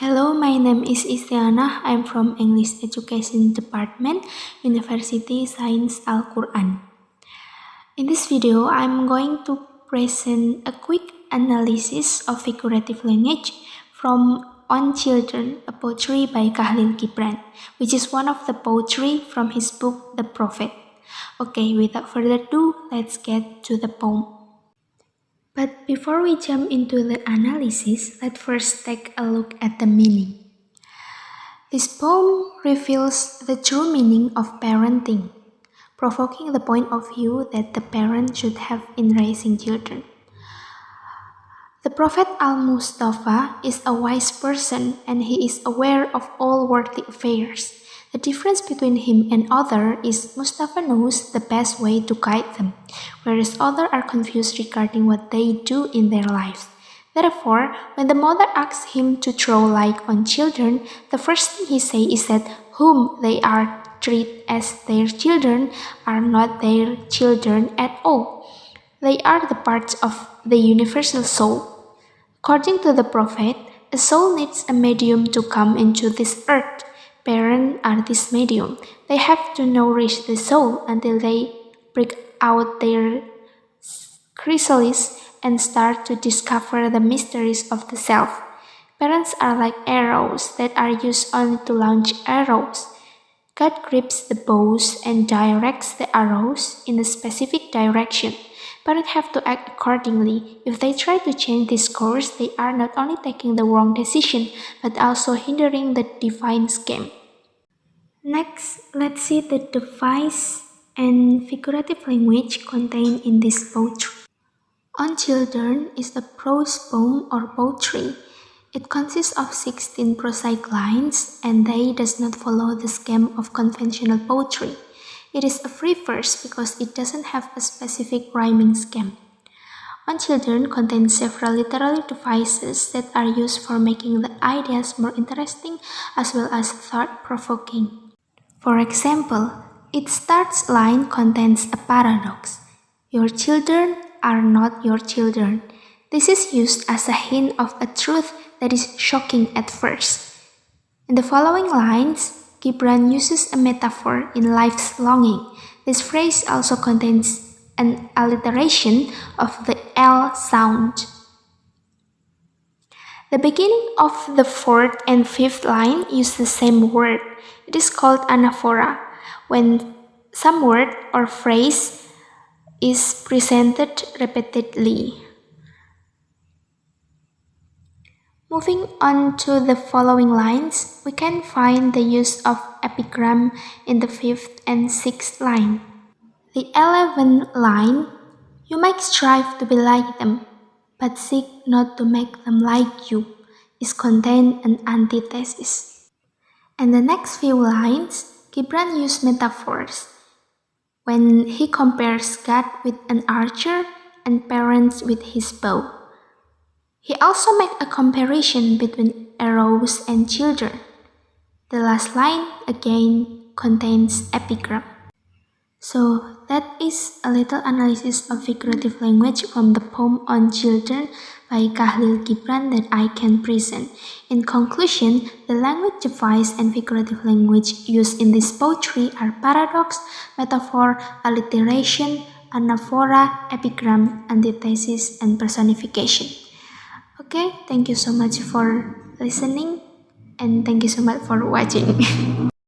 Hello, my name is Isti'anah. I'm from English Education Department, University Science Al-Quran. In this video, I'm going to present a quick analysis of figurative language from On Children, a poetry by Khalil Gibran, which is one of the poetry from his book The Prophet. Okay, without further ado, let's get to the poem. But before we jump into the analysis, let's first take a look at the meaning. This poem reveals the true meaning of parenting, provoking the point of view that the parent should have in raising children. The Prophet Al-Mustafa is a wise person and he is aware of all worldly affairs. The difference between him and others is Mustafa knows the best way to guide them, whereas others are confused regarding what they do in their lives. Therefore, when the mother asks him to throw light on children, the first thing he says is that whom they are treated as their children are not their children at all. They are the parts of the universal soul. According to the Prophet, a soul needs a medium to come into this earth. Parents are this medium. They have to nourish the soul until they break out their chrysalis and start to discover the mysteries of the self. Parents are like arrows that are used only to launch arrows. God grips the bows and directs the arrows in a specific direction. Parents have to act accordingly. If they try to change this course, they are not only taking the wrong decision, but also hindering the divine scheme. Next, let's see the device and figurative language contained in this poetry. On Children is a prose poem or poetry. It consists of 16 prosaic lines and they does not follow the scheme of conventional poetry. It is a free verse because it doesn't have a specific rhyming scheme. On Children contains several literary devices that are used for making the ideas more interesting as well as thought-provoking. For example, its start line contains a paradox. Your children are not your children. This is used as a hint of a truth that is shocking at first. In the following lines, Gibran uses a metaphor in life's longing. This phrase also contains an alliteration of the L sound. The beginning of the fourth and fifth line use the same word. It is called anaphora, when some word or phrase is presented repeatedly. Moving on to the following lines, we can find the use of epigram in the fifth and sixth line. The 11th line, you might strive to be like them, but seek not to make them like you, is contained an antithesis. And the next few lines, Gibran used metaphors when he compares God with an archer and parents with his bow. He also made a comparison between arrows and children. The last line again contains epigram. So that is a little analysis of figurative language from the poem On Children by Khalil Gibran that I can present. In conclusion, the language device and figurative language used in this poetry are paradox, metaphor, alliteration, anaphora, epigram, antithesis, and personification. Okay, thank you so much for listening and thank you so much for watching.